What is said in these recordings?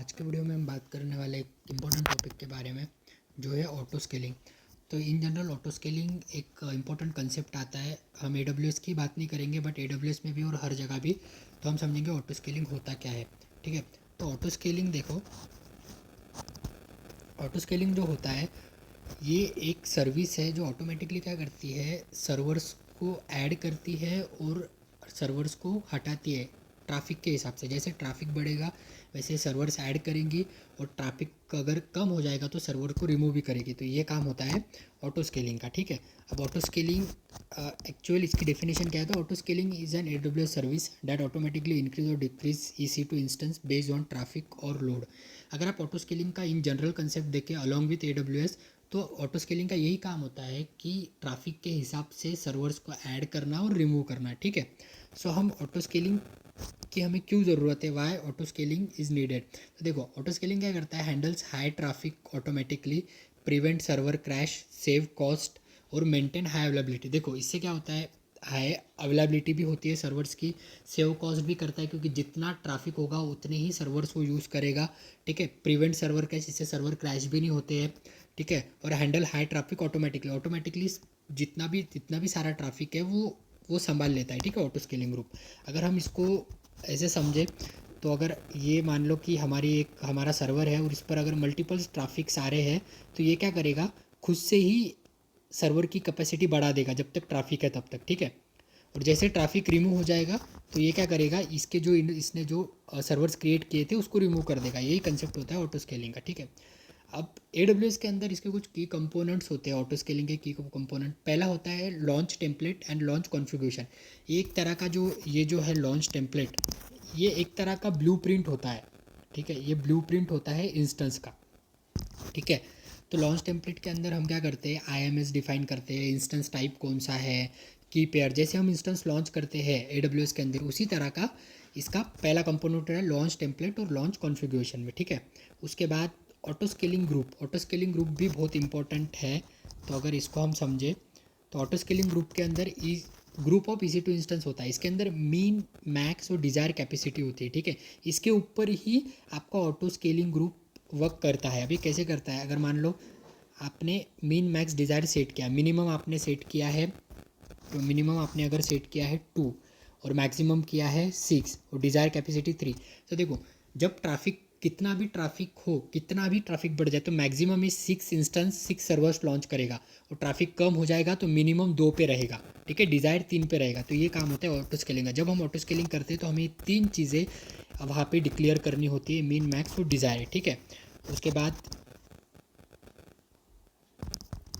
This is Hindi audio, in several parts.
आज के वीडियो में हम बात करने वाले एक इम्पोर्टेंट टॉपिक के बारे में जो है ऑटो स्केलिंग। तो इन जनरल ऑटो स्केलिंग एक इम्पोर्टेंट कंसेप्ट आता है। हम AWS की बात नहीं करेंगे बट AWS में भी और हर जगह भी तो हम समझेंगे ऑटो स्केलिंग होता क्या है। ठीक है, तो ऑटो स्केलिंग देखो, ऑटो स्केलिंग जो होता है ये एक सर्विस है जो ऑटोमेटिकली क्या करती है, सर्वर्स को ऐड करती है और सर्वर्स को हटाती है ट्रैफिक के हिसाब से। जैसे ट्रैफिक बढ़ेगा वैसे सर्वर्स ऐड करेंगी और ट्रैफिक अगर कम हो जाएगा तो सर्वर को रिमूव भी करेगी। तो ये काम होता है ऑटो स्केलिंग का। ठीक है, अब ऑटो स्केलिंग एक्चुअल इसकी डेफिनेशन क्या है, तो auto scaling is an AWS service that automatically increase और decrease EC2 instance based on traffic और लोड। अगर आप ऑटो स्केलिंग का इन जनरल कंसेप्ट देखें अलॉन्ग विथ AWS, तो ऑटो स्केलिंग का यही काम होता है कि ट्रैफिक के हिसाब से सर्वर्स को ऐड करना और रिमूव करना। ठीक है, सो हम ऑटो स्केलिंग की हमें क्यों ज़रूरत है, why auto scaling is needed. तो देखो, ऑटो स्केलिंग क्या करता है, handles high traffic automatically, prevent server crash, save cost और मेंटेन हाई अवेलेबिलिटी। देखो इससे क्या होता है, हाई अवेलेबिलिटी भी होती है सर्वर्स की, सेव कॉस्ट भी करता है क्योंकि जितना ट्रैफिक होगा उतने ही सर्वर्स वो यूज़ करेगा। ठीक है, प्रिवेंट सर्वर क्रैश, इससे सर्वर क्रैश भी नहीं होते हैं। ठीक है, और हैंडल हाई ट्रैफिक ऑटोमेटिकली जितना भी सारा ट्रैफिक है वो संभाल लेता है। ठीक है, ऑटो स्केलिंग ग्रुप। अगर हम इसको ऐसे समझे तो अगर ये मान लो कि हमारा सर्वर है और इस पर अगर मल्टीपल ट्रैफिक्स आ रहे हैं तो ये क्या करेगा, खुद से ही सर्वर की कैपेसिटी बढ़ा देगा जब तक ट्रैफिक है तब तक। ठीक है, और जैसे ट्रैफिक रिमूव हो जाएगा तो ये क्या करेगा, इसने जो सर्वर्स क्रिएट किए थे उसको रिमूव कर देगा। यही कंसेप्ट होता है ऑटो स्केलिंग का। ठीक है, अब AWS के अंदर इसके कुछ की कंपोनेंट्स होते हैं। ऑटो स्केलिंग के की कंपोनेंट पहला होता है launch template and launch configuration. एक तरह का जो है लॉन्च टेम्पलेट, ये एक तरह का ब्लूप्रिंट होता है। ठीक है, ये ब्लूप्रिंट होता है इंस्टेंस का। ठीक है, तो लॉन्च टेम्पलेट के अंदर हम क्या करते हैं, IMS डिफाइन करते हैं, इंस्टेंस टाइप कौन सा है, की पेयर। जैसे हम इंस्टेंस लॉन्च करते हैं AWS के अंदर उसी तरह का इसका पहला कंपोनेंट है लॉन्च टेम्पलेट और लॉन्च कॉन्फ़िगरेशन में। ठीक है, उसके बाद ऑटो स्केलिंग ग्रुप भी बहुत इंपॉर्टेंट है। तो अगर इसको हम समझे तो ऑटो स्केलिंग ग्रुप के अंदर ग्रुप ऑफ EC2 इंस्टेंस होता है। इसके अंदर मीन, मैक्स और डिज़ायर कैपेसिटी होती है। ठीक है, इसके ऊपर ही आपका ऑटो स्केलिंग ग्रुप वर्क करता है। अभी कैसे करता है, अगर मान लो आपने मीन, मैक्स, डिज़ायर सेट किया, मिनिमम आपने सेट किया है, तो मिनिमम आपने अगर सेट किया है 2 और मैक्सिमम किया है 6 और डिज़ायर कैपेसिटी 3। तो देखो, जब कितना भी ट्रैफिक बढ़ जाए तो मैक्सिमम में 6 सर्वर्स लॉन्च करेगा और ट्रैफिक कम हो जाएगा तो मिनिमम 2 पे रहेगा। ठीक है, डिज़ायर 3 पे रहेगा। तो ये काम होता है ऑटो स्केलिंग का। जब हम ऑटो स्केलिंग करते हैं तो हमें 3 चीज़ें वहाँ पे डिक्लेयर करनी होती है, मीन, मैक्स और डिज़ायर। ठीक है,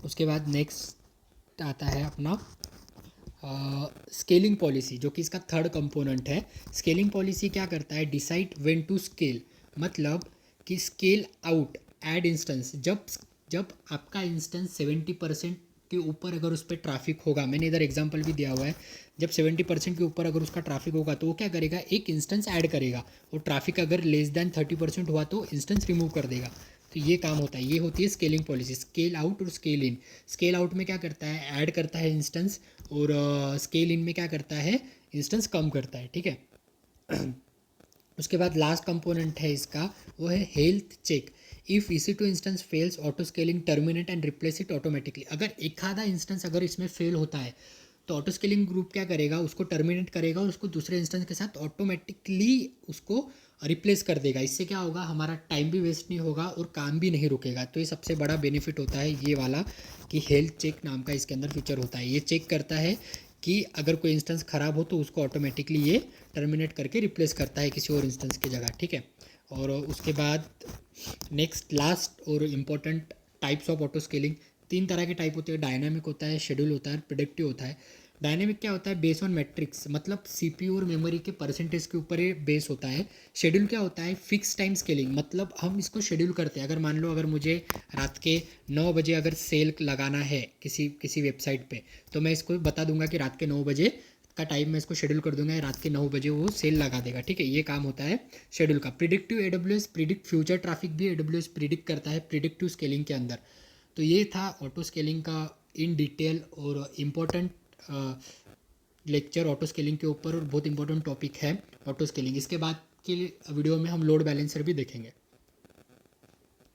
उसके बाद नेक्स्ट आता है अपना स्केलिंग पॉलिसी, जो कि इसका थर्ड कंपोनेंट है। स्केलिंग पॉलिसी क्या करता है, डिसाइड व्हेन टू स्केल, मतलब कि स्केल आउट ऐड इंस्टेंस। जब आपका इंस्टेंस 70% के ऊपर अगर उस पर ट्रैफिक होगा, मैंने इधर एग्जांपल भी दिया हुआ है, जब 70% के ऊपर अगर उसका ट्रैफिक होगा तो वो क्या करेगा, एक इंस्टेंस ऐड करेगा और ट्रैफिक अगर लेस दैन 30% हुआ तो इंस्टेंस रिमूव कर देगा। तो ये काम होता है, ये होती है स्केलिंग पॉलिसी। स्केल आउट और स्केल इन। स्केल आउट में क्या करता है, ऐड करता है इंस्टेंस, और स्केल इन में क्या करता है, इंस्टेंस कम करता है। ठीक है, उसके बाद लास्ट कंपोनेंट है इसका, वो है health check. If EC2 instance fails, auto scaling terminate and replace it automatically. अगर एक आधा इंस्टेंस अगर इसमें फेल होता है तो ऑटो स्केलिंग ग्रुप क्या करेगा, उसको टर्मिनेट करेगा और उसको दूसरे इंस्टेंस के साथ ऑटोमेटिकली उसको रिप्लेस कर देगा। इससे क्या होगा, हमारा टाइम भी वेस्ट नहीं होगा और काम भी नहीं रुकेगा। तो ये सबसे बड़ा बेनिफिट होता है ये वाला, कि हेल्थ चेक नाम का इसके अंदर फीचर होता है। ये चेक करता है कि अगर कोई इंस्टेंस ख़राब हो तो उसको ऑटोमेटिकली ये टर्मिनेट करके रिप्लेस करता है किसी और इंस्टेंस की जगह। ठीक है, और उसके बाद नेक्स्ट लास्ट और important types of auto scaling, 3 तरह के टाइप होते हैं। डायनामिक होता है, शेड्यूल होता है, प्रिडिक्टिव होता है। डायनेमिक क्या होता है, बेस ऑन मैट्रिक्स, मतलब CPU और मेमोरी के परसेंटेज के ऊपर ये बेस होता है। शेड्यूल क्या होता है, फिक्स टाइम स्केलिंग, मतलब हम इसको शेड्यूल करते हैं। अगर मान लो अगर मुझे रात के 9 बजे अगर सेल लगाना है किसी वेबसाइट पे, तो मैं इसको बता दूंगा कि रात के 9 बजे का टाइम मैं इसको शेड्यूल कर दूंगा, रात के 9 बजे वो सेल लगा देगा। ठीक है, ये काम होता है शेड्यूल का। Predictive AWS predict future traffic भी AWS प्रिडिक्ट करता है प्रिडिक्टिव स्केलिंग के अंदर। तो ये था ऑटो स्केलिंग का इन डिटेल और इम्पोर्टेंट लेक्चर ऑटो स्केलिंग के ऊपर, और बहुत इंपॉर्टेंट टॉपिक है ऑटो स्केलिंग। इसके बाद की वीडियो में हम लोड बैलेंसर भी देखेंगे।